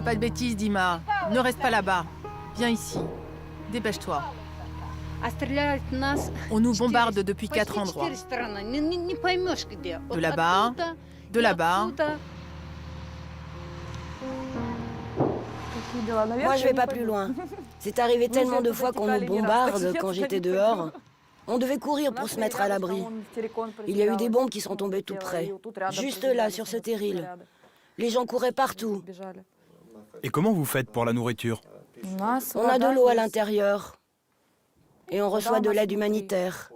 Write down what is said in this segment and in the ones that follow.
pas de bêtises, Dima. Ne reste pas là-bas. Viens ici. Dépêche-toi. On nous bombarde depuis 4 endroits. De là-bas, de là-bas. Moi, je vais pas plus loin. C'est arrivé tellement de fois qu'on nous bombarde quand j'étais dehors. On devait courir pour se mettre à l'abri. Il y a eu des bombes qui sont tombées tout près, juste là, sur ce terril. Les gens couraient partout. Et comment vous faites pour la nourriture? On a de l'eau à l'intérieur. Et on reçoit de l'aide humanitaire.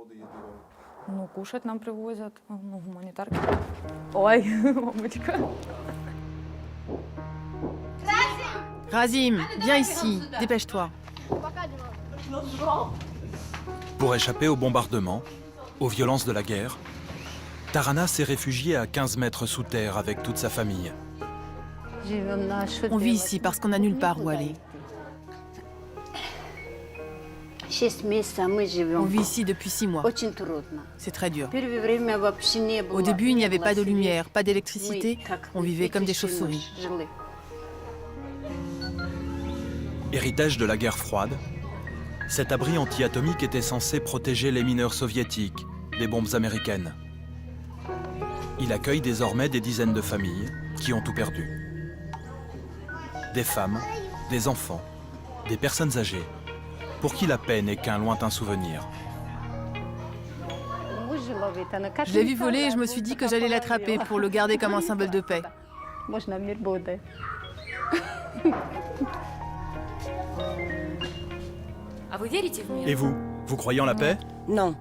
Razim, viens ici. Dépêche-toi. Pour échapper au bombardement, aux violences de la guerre, Tarana s'est réfugiée à 15 mètres sous terre avec toute sa famille. On vit ici parce qu'on n'a nulle part où aller. On vit ici depuis 6 mois. C'est très dur. Au début, il n'y avait pas de lumière, pas d'électricité. On vivait comme des chauves-souris. Héritage de la guerre froide, cet abri anti-atomique était censé protéger les mineurs soviétiques des bombes américaines. Il accueille désormais des dizaines de familles qui ont tout perdu. Des femmes, des enfants, des personnes âgées, pour qui la paix n'est qu'un lointain souvenir. Je l'ai vu voler et je me suis dit que j'allais l'attraper pour le garder comme un symbole de paix. Et vous, vous croyez en la paix? Non.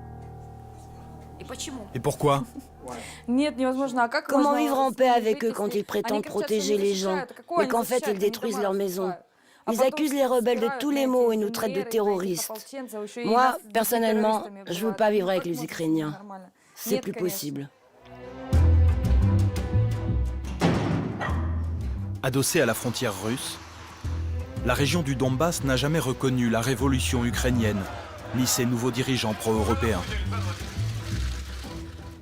Et pourquoi? Comment vivre en paix avec eux quand ils prétendent protéger les gens, mais qu'en fait ils détruisent leurs maisons? Ils accusent les rebelles de tous les maux et nous traitent de terroristes. Moi, personnellement, je veux pas vivre avec les Ukrainiens. C'est plus possible. Adossée à la frontière russe, la région du Donbass n'a jamais reconnu la révolution ukrainienne, ni ses nouveaux dirigeants pro-européens.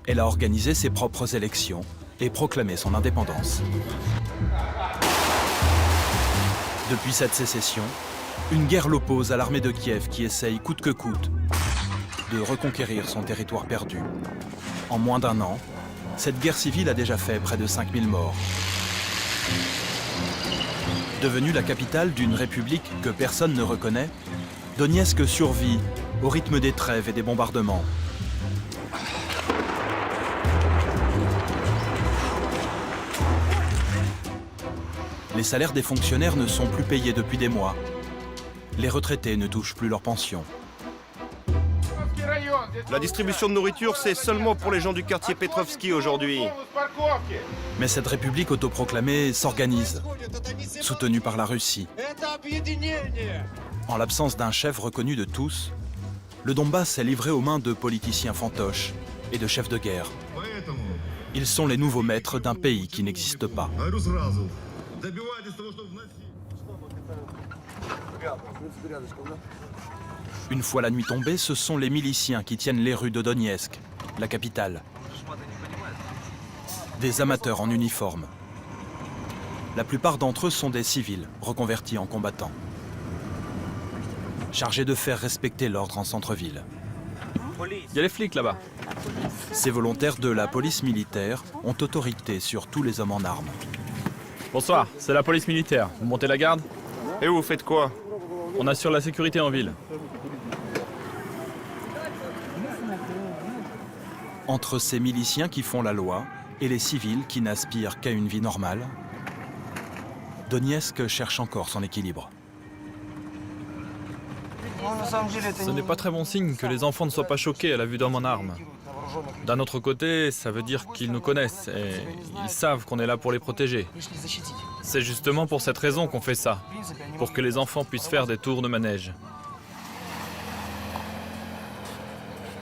Elle a organisé ses propres élections et proclamé son indépendance. Depuis cette sécession, une guerre l'oppose à l'armée de Kiev qui essaye coûte que coûte de reconquérir son territoire perdu. En moins d'1 an, cette guerre civile a déjà fait près de 5000 morts. Devenue la capitale d'une république que personne ne reconnaît, Donetsk survit au rythme des trêves et des bombardements. Les salaires des fonctionnaires ne sont plus payés depuis des mois. Les retraités ne touchent plus leur pension. La distribution de nourriture, c'est seulement pour les gens du quartier Petrovski aujourd'hui. Mais cette république autoproclamée s'organise, soutenue par la Russie. En l'absence d'un chef reconnu de tous, le Donbass est livré aux mains de politiciens fantoches et de chefs de guerre. Ils sont les nouveaux maîtres d'un pays qui n'existe pas. Une fois la nuit tombée, ce sont les miliciens qui tiennent les rues de Donetsk, la capitale. Des amateurs en uniforme. La plupart d'entre eux sont des civils, reconvertis en combattants. Chargés de faire respecter l'ordre en centre-ville. Il y a les flics là-bas. Ces volontaires de la police militaire ont autorité sur tous les hommes en armes. Bonsoir, c'est la police militaire. Vous montez la garde? Et vous faites quoi? On assure la sécurité en ville. Entre ces miliciens qui font la loi et les civils qui n'aspirent qu'à une vie normale, Donetsk cherche encore son équilibre. Ce n'est pas très bon signe que les enfants ne soient pas choqués à la vue d'hommes en armes. D'un autre côté, ça veut dire qu'ils nous connaissent et ils savent qu'on est là pour les protéger. C'est justement pour cette raison qu'on fait ça, pour que les enfants puissent faire des tours de manège.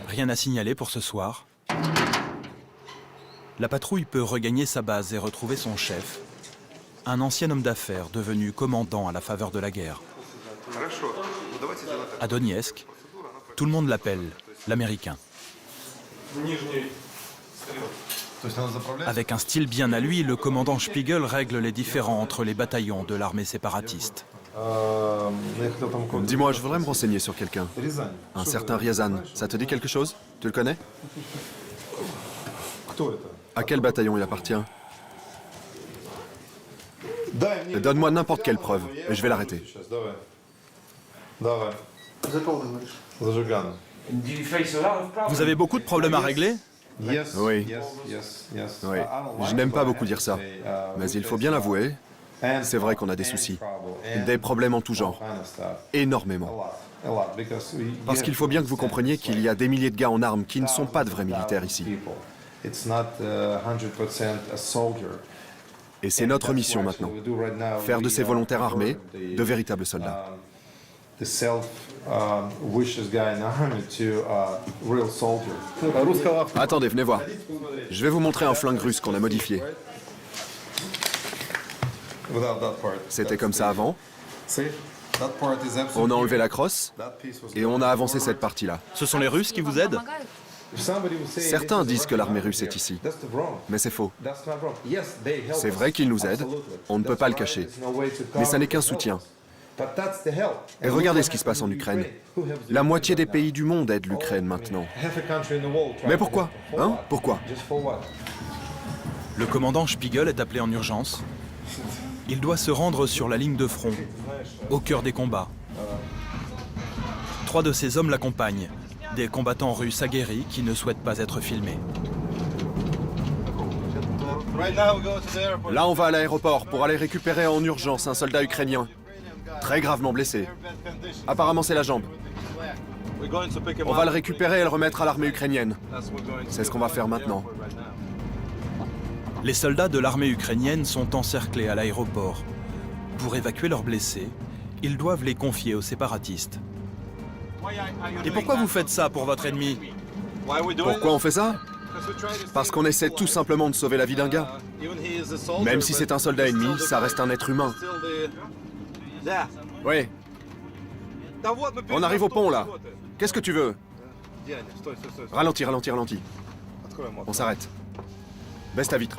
Rien à signaler pour ce soir. La patrouille peut regagner sa base et retrouver son chef, un ancien homme d'affaires devenu commandant à la faveur de la guerre. À Donetsk, tout le monde l'appelle l'Américain. Avec un style bien à lui, le commandant Spiegel règle les différends entre les bataillons de l'armée séparatiste. Dis-moi, je voudrais me renseigner sur quelqu'un. Un certain Riazan. Ça te dit quelque chose? Tu le connais? À quel bataillon il appartient? Donne-moi n'importe quelle preuve, et je vais l'arrêter. Vous avez beaucoup de problèmes à régler? Oui. Oui. Je n'aime pas beaucoup dire ça, mais il faut bien l'avouer, c'est vrai qu'on a des soucis. Des problèmes en tout genre. Énormément. Parce qu'il faut bien que vous compreniez qu'il y a des milliers de gars en armes qui ne sont pas de vrais militaires ici. Et c'est notre mission maintenant. Faire de ces volontaires armés de véritables soldats. Attendez, venez voir. Je vais vous montrer un flingue russe qu'on a modifié. C'était comme ça avant. On a enlevé la crosse et on a avancé cette partie-là. Ce sont les Russes qui vous aident? Certains disent que l'armée russe est ici, mais c'est faux. C'est vrai qu'ils nous aident, on ne peut pas le cacher, mais ça n'est qu'un soutien. Et regardez ce qui se passe en Ukraine. La moitié des pays du monde aident l'Ukraine maintenant. Mais pourquoi? Hein? Pourquoi? Le commandant Spiegel est appelé en urgence. Il doit se rendre sur la ligne de front, au cœur des combats. 3 de ses hommes l'accompagnent, des combattants russes aguerris qui ne souhaitent pas être filmés. Là, on va à l'aéroport pour aller récupérer en urgence un soldat ukrainien, très gravement blessé. Apparemment, c'est la jambe. On va le récupérer et le remettre à l'armée ukrainienne. C'est ce qu'on va faire maintenant. Les soldats de l'armée ukrainienne sont encerclés à l'aéroport. Pour évacuer leurs blessés, ils doivent les confier aux séparatistes. Et pourquoi vous faites ça pour votre ennemi? Pourquoi on fait ça? Parce qu'on essaie tout simplement de sauver la vie d'un gars. Même si c'est un soldat ennemi, ça reste un être humain. Oui. On arrive au pont, là. Qu'est-ce que tu veux? Ralentis, ralentis, ralentis. On s'arrête. Baisse ta vitre.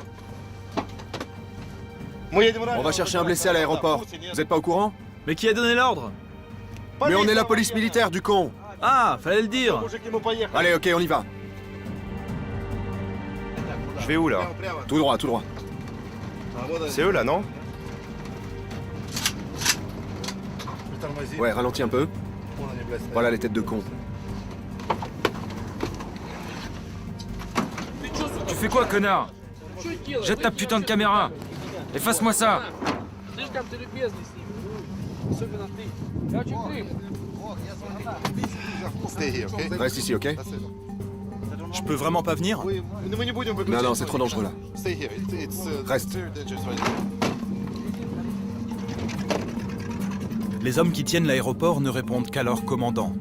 On va chercher un blessé à l'aéroport. Vous êtes pas au courant? Mais qui a donné l'ordre? Mais on est la police militaire, du con. Ah, fallait le dire. Allez, ok, on y va. Je vais où là? Tout droit, tout droit. C'est eux là, non? Ouais, ralentis un peu. Voilà les têtes de cons. Tu fais quoi, connard? Jette ta putain de caméra. Efface-moi ça. Reste ici, ok? Je peux vraiment pas venir? Non, non, c'est trop dangereux là. Reste. Les hommes qui tiennent l'aéroport ne répondent qu'à leur commandant.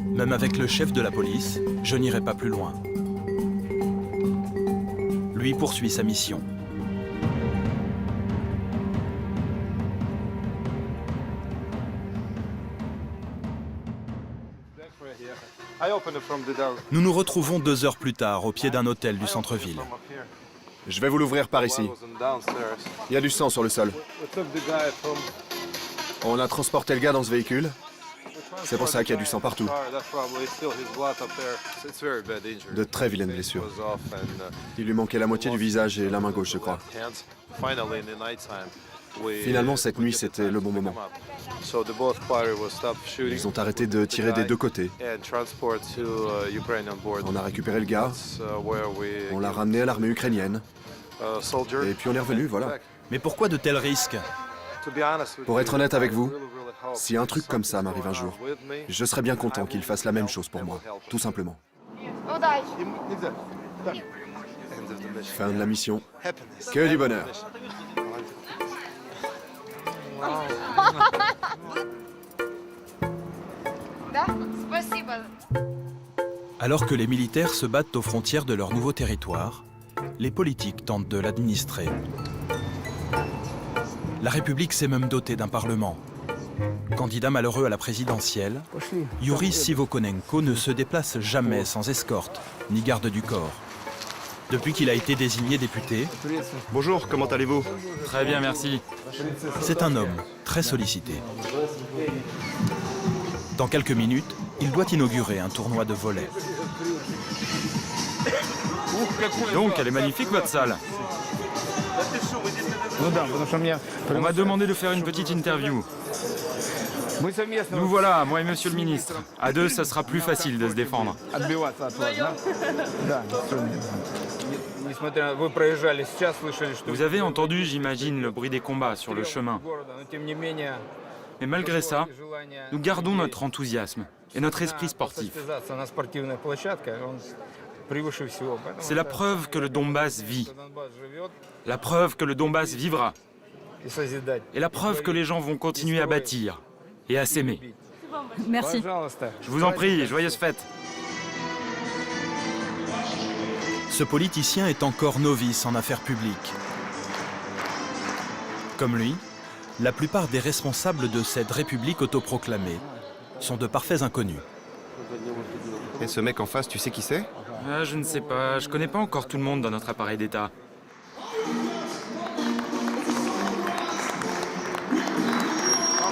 Même avec le chef de la police, je n'irai pas plus loin. Lui poursuit sa mission. Nous nous retrouvons 2 heures plus tard au pied d'un hôtel du centre-ville. Je vais vous l'ouvrir par ici. Il y a du sang sur le sol. On a transporté le gars dans ce véhicule. C'est pour ça qu'il y a du sang partout. De très vilaines blessures. Il lui manquait la moitié du visage et la main gauche, je crois. Finalement, cette nuit, c'était le bon moment. Ils ont arrêté de tirer des 2 côtés. On a récupéré le gars, on l'a ramené à l'armée ukrainienne, et puis on est revenu, voilà. Mais pourquoi de tels risques? Pour être honnête avec vous, si un truc comme ça m'arrive un jour, je serais bien content qu'il fasse la même chose pour moi, tout simplement. Fin de la mission. Que du bonheur. Alors que les militaires se battent aux frontières de leur nouveau territoire, les politiques tentent de l'administrer. La République s'est même dotée d'un parlement. Candidat malheureux à la présidentielle, Yuri Sivokonenko ne se déplace jamais sans escorte ni garde du corps. Depuis qu'il a été désigné député, Bonjour, comment allez-vous? Très bien, merci. c'est un homme très sollicité. Dans quelques minutes, il doit inaugurer un tournoi de volley. Donc, elle est magnifique, votre salle. On m'a demandé de faire une petite interview. Nous voilà, moi et monsieur le ministre. À deux, ça sera plus facile de se défendre. Vous avez entendu, j'imagine, le bruit des combats sur le chemin. Mais malgré ça, nous gardons notre enthousiasme et notre esprit sportif. C'est la preuve que le Donbass vit. La preuve que le Donbass vivra. Et la preuve que les gens vont continuer à bâtir et à s'aimer. Merci. Je vous en prie, joyeuses fêtes. Ce politicien est encore novice en affaires publiques. Comme lui, la plupart des responsables de cette république autoproclamée sont de parfaits inconnus. Et ce mec en face, tu sais qui c'est? Je ne sais pas, je connais pas encore tout le monde dans notre appareil d'État.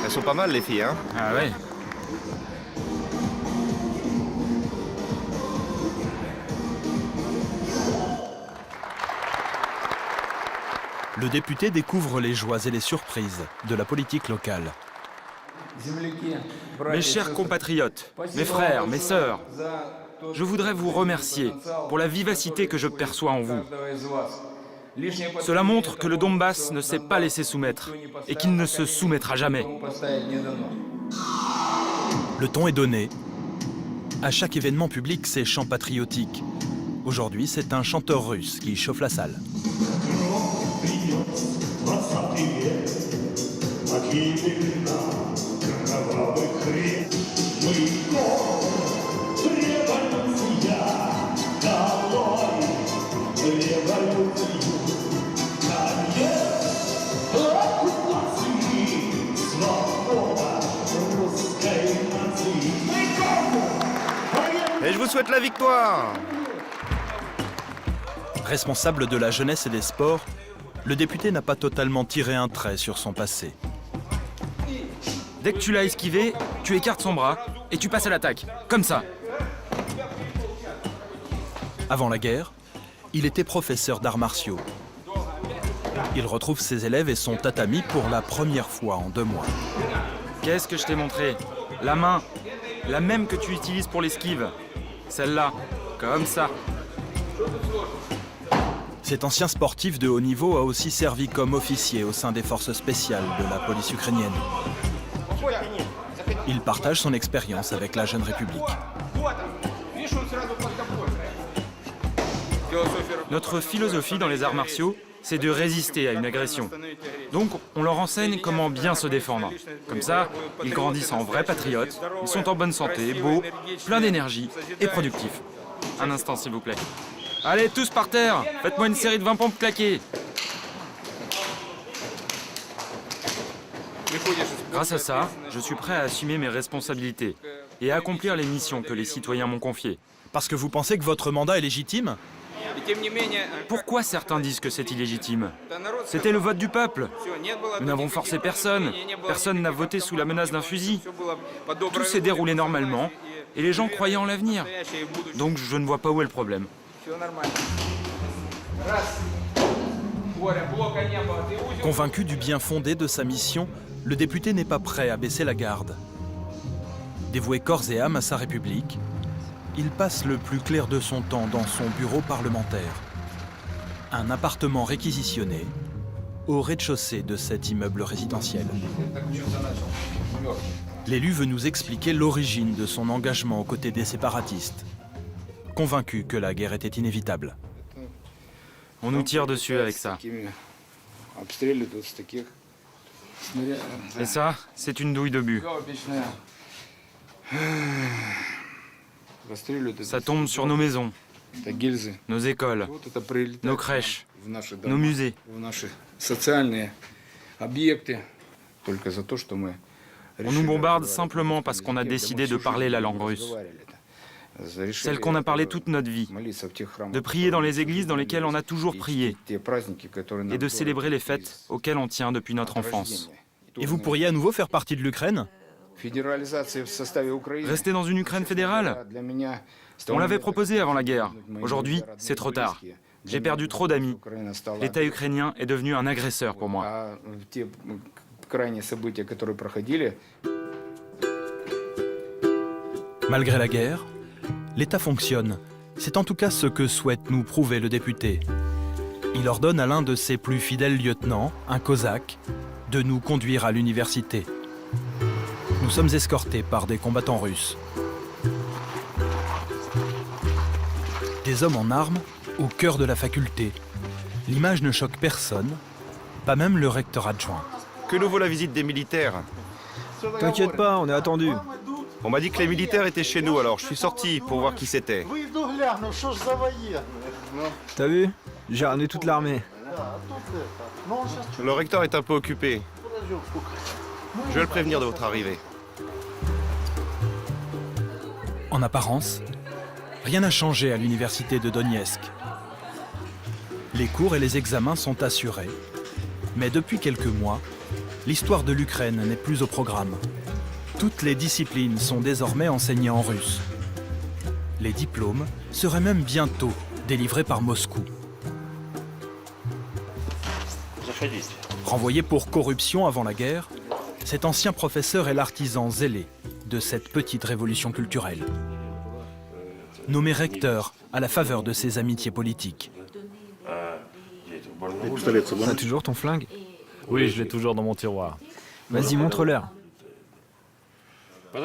Elles sont pas mal, les filles, hein? Ah ouais. Le député découvre les joies et les surprises de la politique locale. Mes chers compatriotes, mes frères, mes sœurs, je voudrais vous remercier pour la vivacité que je perçois en vous. Cela montre que le Donbass ne s'est pas laissé soumettre et qu'il ne se soumettra jamais. Le ton est donné. À chaque événement public, c'est chant patriotique. Aujourd'hui, c'est un chanteur russe qui chauffe la salle. Et je vous souhaite la victoire! Responsable de la jeunesse et des sports, le député n'a pas totalement tiré un trait sur son passé. Dès que tu l'as esquivé, tu écartes son bras et tu passes à l'attaque. Comme ça. Avant la guerre, il était professeur d'arts martiaux. Il retrouve ses élèves et son tatami pour la première fois en 2 mois. Qu'est-ce que je t'ai montré? La main. La même que tu utilises pour l'esquive. Celle-là. Comme ça. Cet ancien sportif de haut niveau a aussi servi comme officier au sein des forces spéciales de la police ukrainienne. Il partage son expérience avec la jeune République. Notre philosophie dans les arts martiaux, c'est de résister à une agression. Donc, on leur enseigne comment bien se défendre. Comme ça, ils grandissent en vrais patriotes, ils sont en bonne santé, beaux, pleins d'énergie et productifs. Un instant, s'il vous plaît. Allez, tous par terre! Faites-moi une série de 20 pompes claquées. Grâce à ça, je suis prêt à assumer mes responsabilités et à accomplir les missions que les citoyens m'ont confiées. Parce que vous pensez que votre mandat est légitime? Pourquoi certains disent que c'est illégitime? C'était le vote du peuple. Nous n'avons forcé personne. Personne n'a voté sous la menace d'un fusil. Tout s'est déroulé normalement et les gens croyaient en l'avenir. Donc je ne vois pas où est le problème. Convaincu du bien fondé de sa mission, le député n'est pas prêt à baisser la garde. Dévoué corps et âme à sa République, il passe le plus clair de son temps dans son bureau parlementaire. Un appartement réquisitionné au rez-de-chaussée de cet immeuble résidentiel. L'élu veut nous expliquer l'origine de son engagement aux côtés des séparatistes, convaincu que la guerre était inévitable. On nous tire dessus avec ça. Et ça, c'est une douille d'obus. Ça tombe sur nos maisons, nos écoles, nos crèches, nos musées. On nous bombarde simplement parce qu'on a décidé de parler la langue russe. celle qu'on a parlé toute notre vie, de prier dans les églises dans lesquelles on a toujours prié, et de célébrer les fêtes auxquelles on tient depuis notre enfance. Et vous pourriez à nouveau faire partie de l'Ukraine? Rester dans une Ukraine fédérale? On l'avait proposé avant la guerre. Aujourd'hui, c'est trop tard. J'ai perdu trop d'amis. L'État ukrainien est devenu un agresseur pour moi. Malgré la guerre, l'État fonctionne. C'est en tout cas ce que souhaite nous prouver le député. Il ordonne à l'un de ses plus fidèles lieutenants, un cosaque, de nous conduire à l'université. Nous sommes escortés par des combattants russes. Des hommes en armes au cœur de la faculté. L'image ne choque personne, pas même le recteur adjoint. Que nous vaut la visite des militaires? T'inquiète pas, on est attendu. On m'a dit que les militaires étaient chez nous, alors je suis sorti pour voir qui c'était. T'as vu? J'ai ramené toute l'armée. Le recteur est un peu occupé. Je vais le prévenir de votre arrivée. En apparence, rien n'a changé à l'université de Donetsk. Les cours et les examens sont assurés. Mais depuis quelques mois, l'histoire de l'Ukraine n'est plus au programme. Toutes les disciplines sont désormais enseignées en russe. Les diplômes seraient même bientôt délivrés par Moscou. Renvoyé pour corruption avant la guerre, cet ancien professeur est l'artisan zélé de cette petite révolution culturelle. Nommé recteur à la faveur de ses amitiés politiques. T'as toujours ton flingue? Oui, je l'ai toujours dans mon tiroir. Vas-y, montre-leur. Je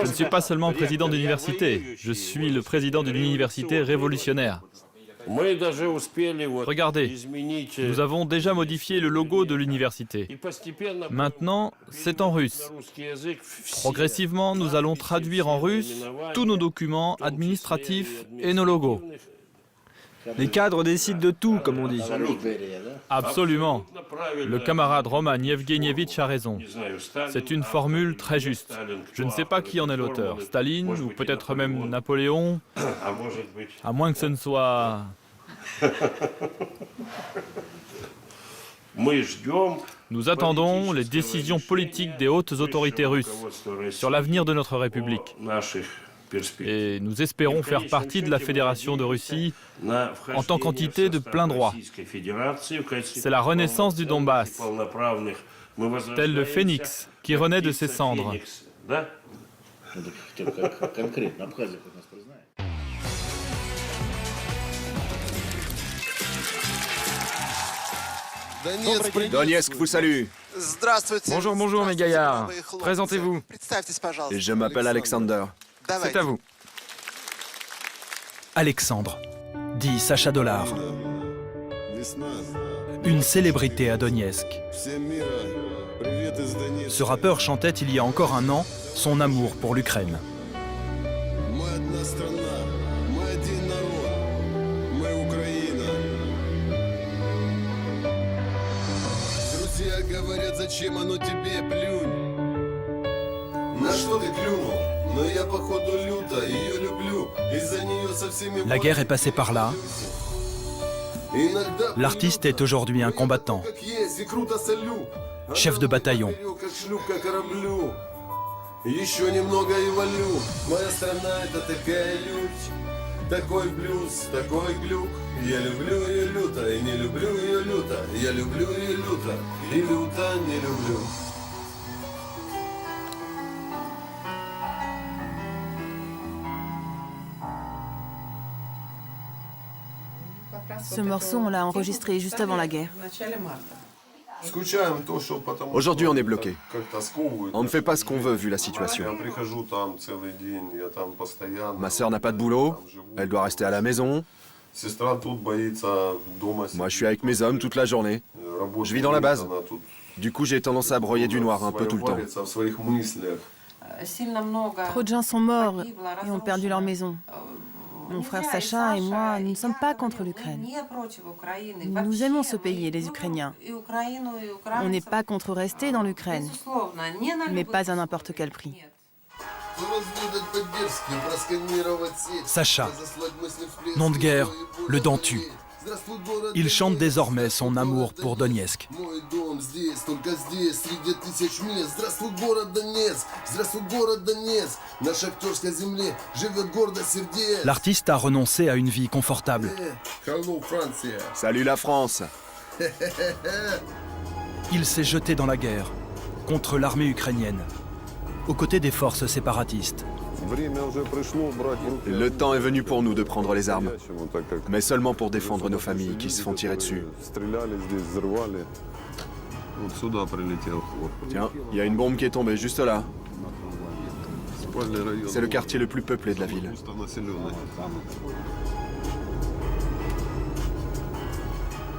ne suis pas seulement président d'université, je suis le président d'une université révolutionnaire. Regardez, nous avons déjà modifié le logo de l'université. Maintenant, c'est en russe. Progressivement, nous allons traduire en russe tous nos documents administratifs et nos logos. Les cadres décident de tout, comme on dit. Absolument. Le camarade Roman Yevgenievitch a raison. C'est une formule très juste. Je ne sais pas qui en est l'auteur, Staline ou peut-être même Napoléon, à moins que ce ne soit... Nous attendons les décisions politiques des hautes autorités russes sur l'avenir de notre République. Et nous espérons faire partie de la Fédération de Russie en tant qu'entité de plein droit. C'est la renaissance du Donbass, tel le phénix qui renaît de ses cendres. Donetsk vous salue. Bonjour, bonjour mes gaillards. Présentez-vous. Je m'appelle Alexander. C'est à vous. Alexandre, dit Sacha Dollar. Une célébrité à Donetsk. Ce rappeur chantait il y a encore un an son amour pour l'Ukraine. La guerre est passée par là. L'artiste est aujourd'hui un combattant, chef de bataillon. Ce morceau, on l'a enregistré juste avant la guerre. Aujourd'hui, on est bloqué. On ne fait pas ce qu'on veut vu la situation. Ma sœur n'a pas de boulot, elle doit rester à la maison. Moi, je suis avec mes hommes toute la journée. Je vis dans la base. Du coup, j'ai tendance à broyer du noir un peu tout le temps. Trop de gens sont morts et ont perdu leur maison. Mon frère Sacha et moi, nous ne sommes pas contre l'Ukraine. Nous aimons ce pays et les Ukrainiens. On n'est pas contre rester dans l'Ukraine, mais pas à n'importe quel prix. Sacha, nom de guerre, le Dentu. Il chante désormais son amour pour Donetsk. L'artiste a renoncé à une vie confortable. Salut la France! Il s'est jeté dans la guerre contre l'armée ukrainienne, aux côtés des forces séparatistes. Le temps est venu pour nous de prendre les armes, mais seulement pour défendre nos familles qui se font tirer dessus. Tiens, il y a une bombe qui est tombée juste là. C'est le quartier le plus peuplé de la ville.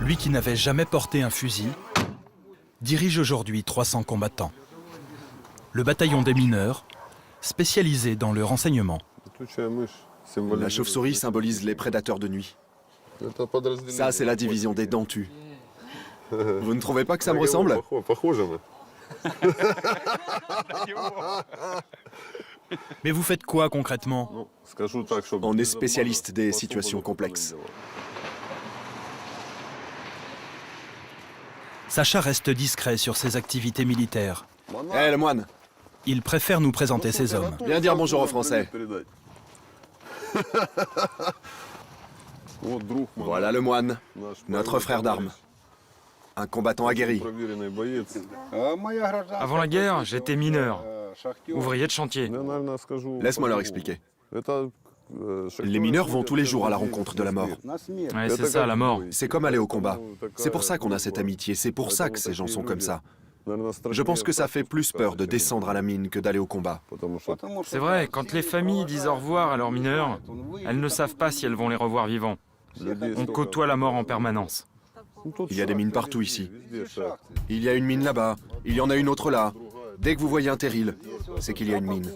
Lui qui n'avait jamais porté un fusil, dirige aujourd'hui 300 combattants. Le bataillon des mineurs, spécialisé dans le renseignement. La chauve-souris symbolise les prédateurs de nuit. Ça, c'est la division des Dentus. Vous ne trouvez pas que ça me ressemble? Mais vous faites quoi concrètement? On est spécialiste des situations complexes. Sacha reste discret sur ses activités militaires. Hé, le moine, Il préfère nous présenter ses hommes. viens dire bonjour aux Français. Voilà le moine, notre frère d'armes. Un combattant aguerri. Avant la guerre, j'étais mineur, ouvrier de chantier. Laisse-moi leur expliquer. Les mineurs vont tous les jours à la rencontre de la mort. Ouais, c'est ça, la mort. C'est comme aller au combat. C'est pour ça qu'on a cette amitié, c'est pour ça que ces gens sont comme ça. Je pense que ça fait plus peur de descendre à la mine que d'aller au combat. C'est vrai, quand les familles disent au revoir à leurs mineurs, elles ne savent pas si elles vont les revoir vivants. On côtoie la mort en permanence. Il y a des mines partout ici. Il y a une mine là-bas, il y en a une autre là. Dès que vous voyez un terril, c'est qu'il y a une mine.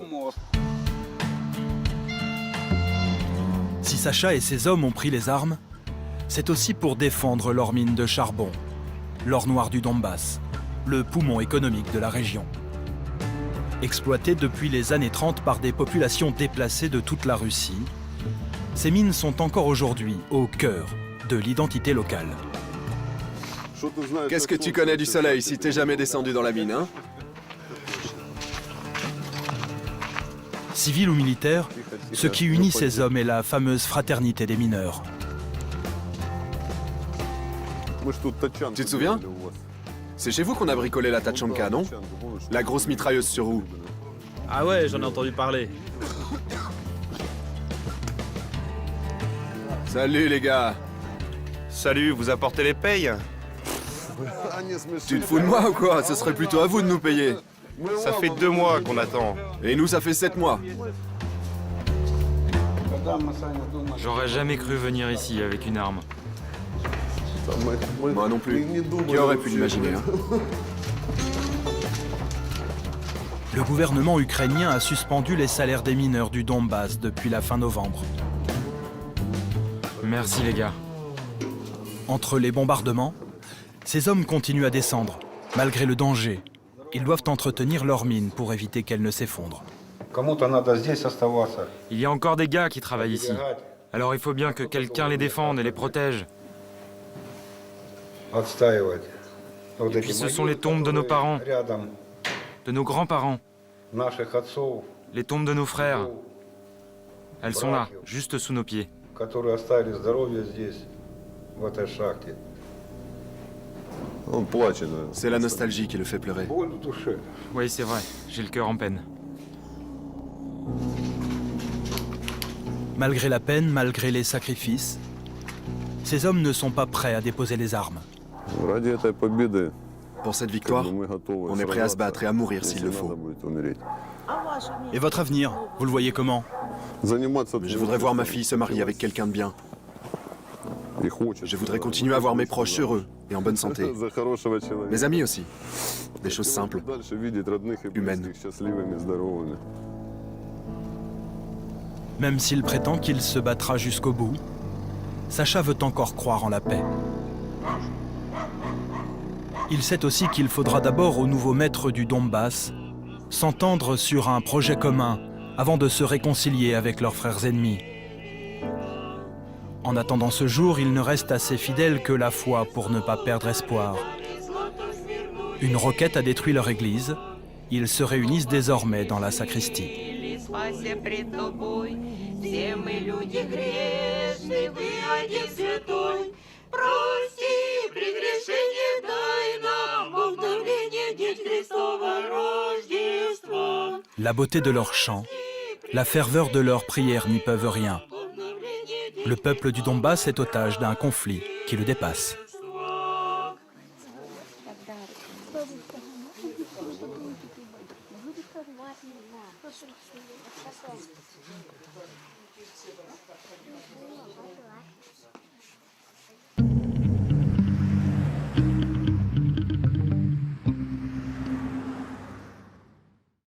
Si Sacha et ses hommes ont pris les armes, c'est aussi pour défendre leur mine de charbon, l'or noir du Donbass, le poumon économique de la région. Exploitées depuis les années 30 par des populations déplacées de toute la Russie, ces mines sont encore aujourd'hui au cœur de l'identité locale. Qu'est-ce que tu connais du soleil si t'es jamais descendu dans la mine, hein? Civils ou militaires, ce qui unit ces hommes est la fameuse fraternité des mineurs. Tu te souviens? C'est chez vous qu'on a bricolé la Tachanka, non? La grosse mitrailleuse sur roue. Ah ouais, j'en ai entendu parler. Salut les gars. Salut, vous apportez les payes? Tu te fous de moi ou quoi? Ce serait plutôt à vous de nous payer. Ça fait 2 mois qu'on attend. Et nous, ça fait 7 mois. J'aurais jamais cru venir ici avec une arme. Moi non plus. Qui aurait pu l'imaginer, hein? Le gouvernement ukrainien a suspendu les salaires des mineurs du Donbass depuis la fin novembre. Merci les gars. Entre les bombardements, ces hommes continuent à descendre, malgré le danger. Ils doivent entretenir leur mine pour éviter qu'elle ne s'effondre. Il y a encore des gars qui travaillent ici. Alors il faut bien que quelqu'un les défende et les protège. Et puis ce sont les tombes de nos parents, de nos grands-parents, les tombes de nos frères. Elles sont là, juste sous nos pieds. C'est la nostalgie qui le fait pleurer. Oui, c'est vrai, j'ai le cœur en peine. Malgré la peine, malgré les sacrifices, ces hommes ne sont pas prêts à déposer les armes. Pour cette victoire, on est prêt à se battre et à mourir s'il le faut. Et votre avenir, vous le voyez comment? Je voudrais voir ma fille se marier avec quelqu'un de bien. Je voudrais continuer à voir mes proches heureux et en bonne santé. Mes amis aussi. Des choses simples, humaines. Même s'il prétend qu'il se battra jusqu'au bout, Sacha veut encore croire en la paix. Il sait aussi qu'il faudra d'abord au nouveau maître du Donbass s'entendre sur un projet commun avant de se réconcilier avec leurs frères ennemis. En attendant ce jour, il ne reste assez fidèle que la foi pour ne pas perdre espoir. Une roquette a détruit leur église. Ils se réunissent désormais dans la sacristie. La beauté de leur chant, la ferveur de leurs prières n'y peuvent rien. Le peuple du Donbass est otage d'un conflit qui le dépasse.